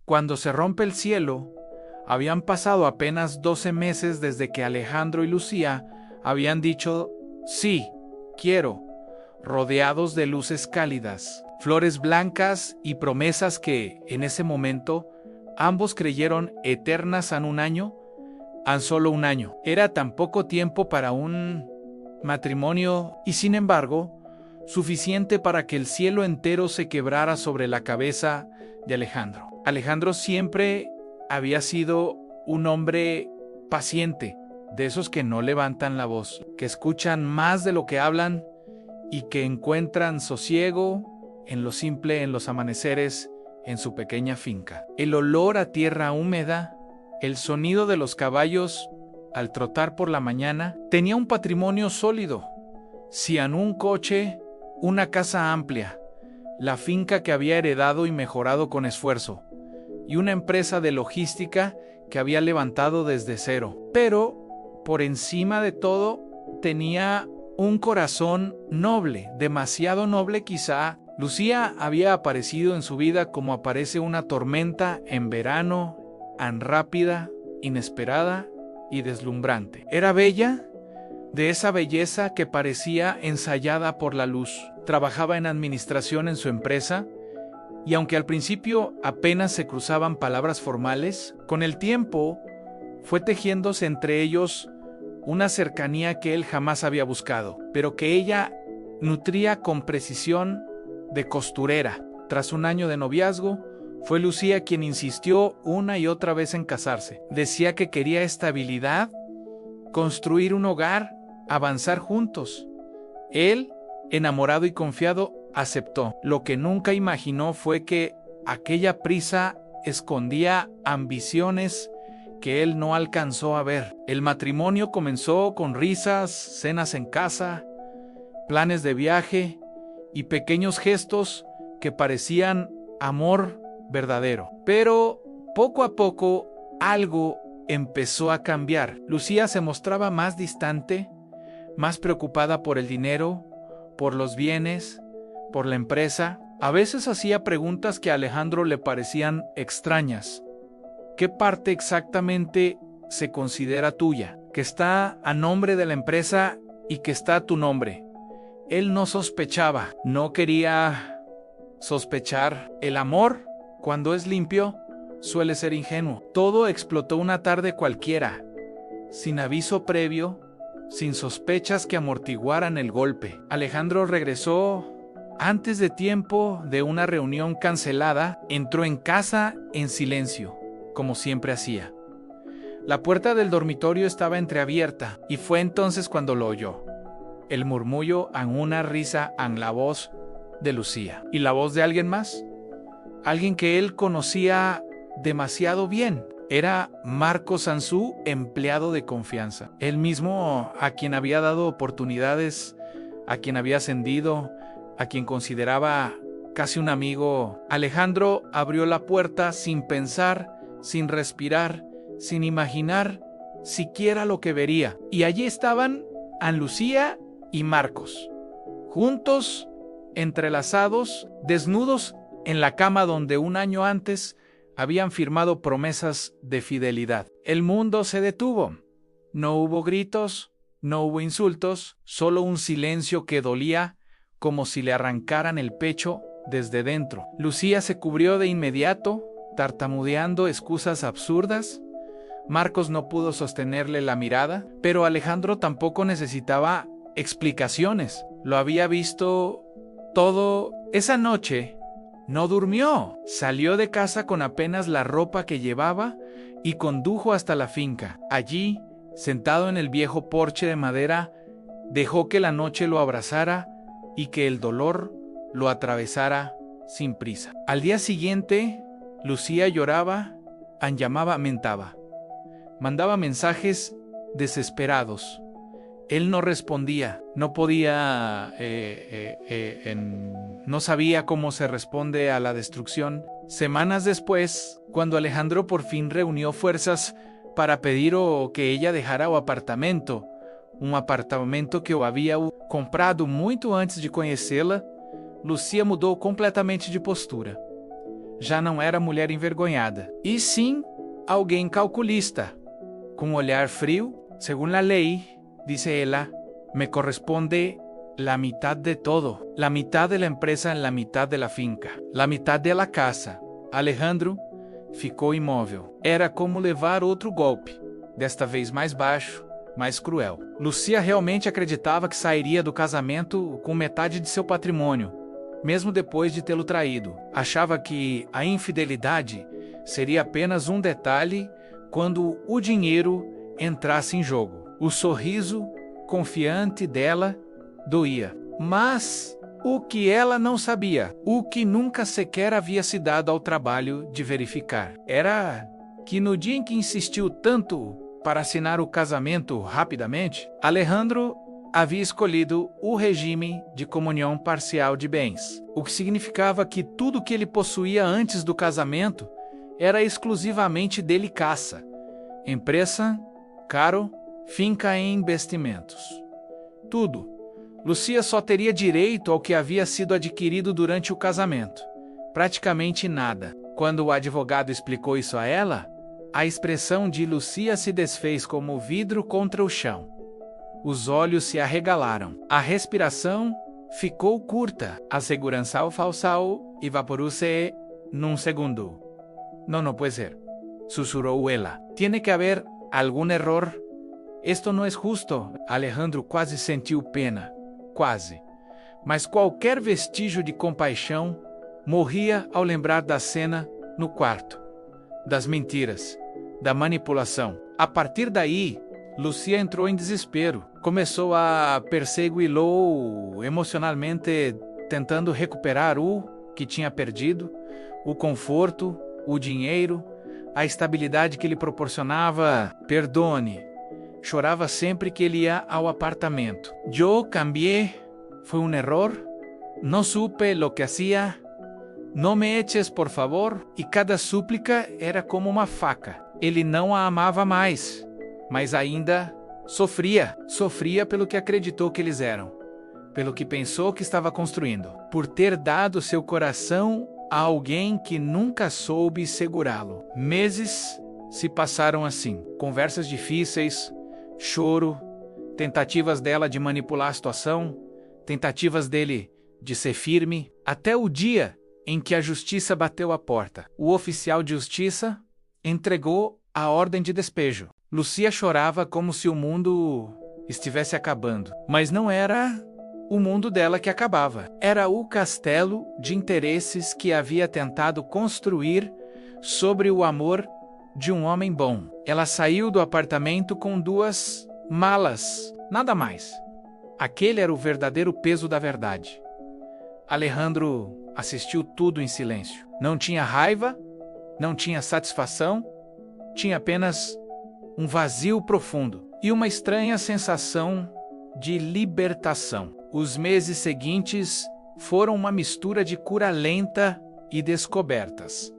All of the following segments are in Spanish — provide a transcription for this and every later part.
Cuando se rompe el cielo, habían pasado apenas 12 meses desde que Alejandro y Lucía habían dicho sí, quiero, rodeados de luces cálidas, flores blancas y promesas que, en ese momento, ambos creyeron eternas en un año, en solo un año. Era tan poco tiempo para un matrimonio y, sin embargo, suficiente para que el cielo entero se quebrara sobre la cabeza de Alejandro. Alejandro siempre había sido un hombre paciente, de esos que no levantan la voz, que escuchan más de lo que hablan y que encuentran sosiego en lo simple, en los amaneceres, en su pequeña finca. El olor a tierra húmeda, el sonido de los caballos al trotar por la mañana, tenía un patrimonio sólido. Si en un coche, una casa amplia, la finca que había heredado y mejorado con esfuerzo, y una empresa de logística que había levantado desde cero. Pero, por encima de todo, tenía un corazón noble, demasiado noble quizá. Lucía había aparecido en su vida como aparece una tormenta en verano, tan rápida, inesperada y deslumbrante. Era bella, de esa belleza que parecía ensayada por la luz. Trabajaba en administración en su empresa, y aunque al principio apenas se cruzaban palabras formales, con el tiempo fue tejiéndose entre ellos una cercanía que él jamás había buscado, pero que ella nutría con precisión de costurera. Tras un año de noviazgo, fue Lucía quien insistió una y otra vez en casarse. Decía que quería estabilidad, construir un hogar, avanzar juntos. Él, enamorado y confiado, aceptó. Lo que nunca imaginó fue que aquella prisa escondía ambiciones que él no alcanzó a ver. El matrimonio comenzó con risas, cenas en casa, planes de viaje y pequeños gestos que parecían amor verdadero. Pero poco a poco algo empezó a cambiar. Lucía se mostraba más distante, más preocupada por el dinero, por los bienes, por la empresa. A veces hacía preguntas que a Alejandro le parecían extrañas. ¿Qué parte exactamente se considera tuya? Que está a nombre de la empresa y que está a tu nombre. Él no sospechaba, no quería sospechar. El amor, cuando es limpio, suele ser ingenuo. Todo explotó una tarde cualquiera, sin aviso previo, sin sospechas que amortiguaran el golpe. Alejandro regresó antes de tiempo de una reunión cancelada, entró en casa en silencio, como siempre hacía. La puerta del dormitorio estaba entreabierta y fue entonces cuando lo oyó. El murmullo en una risa en la voz de Lucía. ¿Y la voz de alguien más? Alguien que él conocía demasiado bien. Era Marcos Sansú, empleado de confianza. Él mismo, a quien había dado oportunidades, a quien había ascendido, a quien consideraba casi un amigo. Alejandro abrió la puerta sin pensar, sin respirar, sin imaginar siquiera lo que vería. Y allí estaban Ana Lucía y Marcos, juntos, entrelazados, desnudos en la cama donde un año antes habían firmado promesas de fidelidad. El mundo se detuvo. No hubo gritos, no hubo insultos, solo un silencio que dolía como si le arrancaran el pecho desde dentro. Lucía se cubrió de inmediato, tartamudeando excusas absurdas. Marcos no pudo sostenerle la mirada, pero Alejandro tampoco necesitaba explicaciones. Lo había visto todo. Esa noche no durmió. Salió de casa con apenas la ropa que llevaba y condujo hasta la finca. Allí, sentado en el viejo porche de madera, dejó que la noche lo abrazara y que el dolor lo atravesara sin prisa. Al día siguiente, Lucía lloraba, llamaba, mentaba. Mandaba mensajes desesperados. Él no respondía, no podía, no sabía cómo se responde a la destrucción. Semanas después, cuando Alejandro por fin reunió fuerzas para pedir que ella dejara o apartamento, um apartamento que eu havia comprado muito antes de conhecê-la, Lucía mudou completamente de postura. já não era mulher envergonhada, e sim alguém calculista. Com um olhar frio, según a lei, dice ela, me corresponde la mitad de todo, la mitad de la empresa en la mitad de la finca, la mitad de la casa. Alejandro ficou imóvel. Era como levar outro golpe, desta vez mais baixo, mais cruel. Lucia realmente acreditava que sairia do casamento com metade de seu patrimônio, mesmo depois de tê-lo traído. Achava que a infidelidade seria apenas um detalhe quando o dinheiro entrasse em jogo. O sorriso confiante dela doía. Mas o que ela não sabia, o que nunca sequer havia se dado ao trabalho de verificar, era que no dia em que insistiu tanto para assinar o casamento rapidamente, Alejandro havia escolhido o regime de comunhão parcial de bens, o que significava que tudo que ele possuía antes do casamento era exclusivamente dele caça, empresa, caro, finca e investimentos. Tudo. Lucia só teria direito ao que havia sido adquirido durante o casamento. Praticamente nada. Quando o advogado explicou isso a ela, a expressão de Lucia se desfez como vidro contra o chão. Os olhos se arregalaram. A respiração ficou curta. A segurança falsou e vaporou-se num segundo. Não pode ser, sussurrou ela. Tiene que haver algum erro. Esto não é justo. Alejandro quase sentiu pena. Quase. Mas qualquer vestígio de compaixão morria ao lembrar da cena no quarto, das mentiras, da manipulação. A partir daí, Lucia entrou em desespero. Começou a persegui-lo emocionalmente, tentando recuperar o que tinha perdido, o conforto, o dinheiro, a estabilidade que lhe proporcionava. Perdone. Chorava sempre que ele ia ao apartamento. Eu cambié. Foi um erro. Não supe lo que hacía. Não me eches, por favor. E cada súplica era como uma faca. Ele não a amava mais, mas ainda sofria. Sofria pelo que acreditou que eles eram, pelo que pensou que estava construindo, por ter dado seu coração a alguém que nunca soube segurá-lo. Meses se passaram assim. Conversas difíceis, choro, tentativas dela de manipular a situação, tentativas dele de ser firme, até o dia em que a justiça bateu à porta. O oficial de justiça entregou a ordem de despejo. Lucia chorava como se o mundo estivesse acabando, mas não era o mundo dela que acabava. Era o castelo de interesses que havia tentado construir sobre o amor de um homem bom. Ela saiu do apartamento com 2 malas, nada mais. Aquele era o verdadeiro peso da verdade. Alejandro assistiu tudo em silêncio. Não tinha raiva, não tinha satisfação, tinha apenas um vazio profundo e uma estranha sensação de libertação. Os meses seguintes foram uma mistura de cura lenta e descobertas.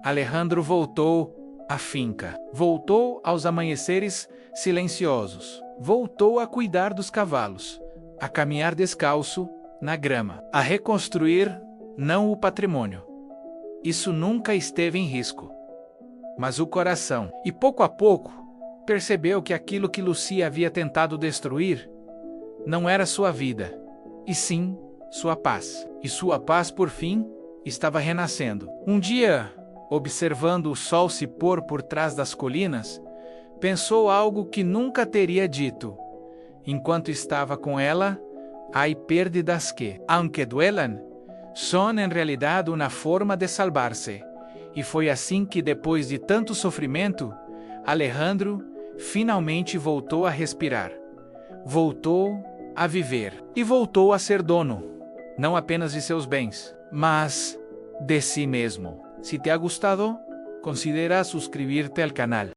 Alejandro voltou à finca, voltou aos amanheceres silenciosos, voltou a cuidar dos cavalos, a caminhar descalço na grama, a reconstruir não o patrimônio. Isso nunca esteve em risco, mas o coração. E pouco a pouco, percebeu que aquilo que Lucia havia tentado destruir não era sua vida, e sim sua paz. E sua paz, por fim, estava renascendo. Um dia, observando o sol se pôr por trás das colinas, pensou algo que nunca teria dito. Enquanto estava com ela, hay pérdidas que, aunque duelan, son en realidad una forma de salvarse. E foi assim que, depois de tanto sofrimento, Alejandro finalmente voltou a respirar, voltou a viver e voltou a ser dono, não apenas de seus bens, mas de si mesmo. Si te ha gustado, considera suscribirte al canal.